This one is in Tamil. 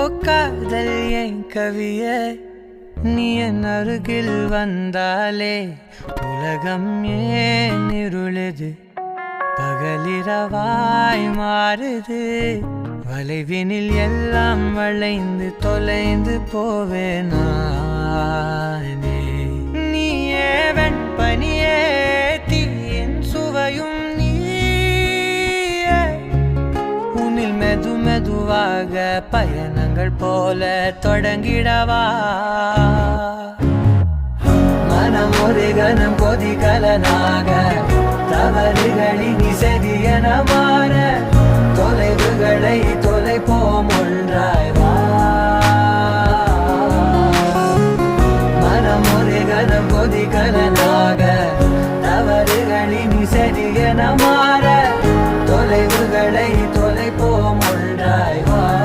காதல் என் கவியே நீ என் அருகில் வந்தாலே உலகம் ஏன் இருளுது பகலிரவாய் மாறுது வளைவினில் எல்லாம் வளைந்து தொலைந்து போவேனானே நீயே வெண்பனியே தீயின் சுவையும் நீயே உன்னில் மெது மெதுவாக பயணங்கள் போல தொடங்கிடவா மனம் ஒரு கணம் கொதிகலனாக தவறுகளின் இசையன மாற தொலைவுகளை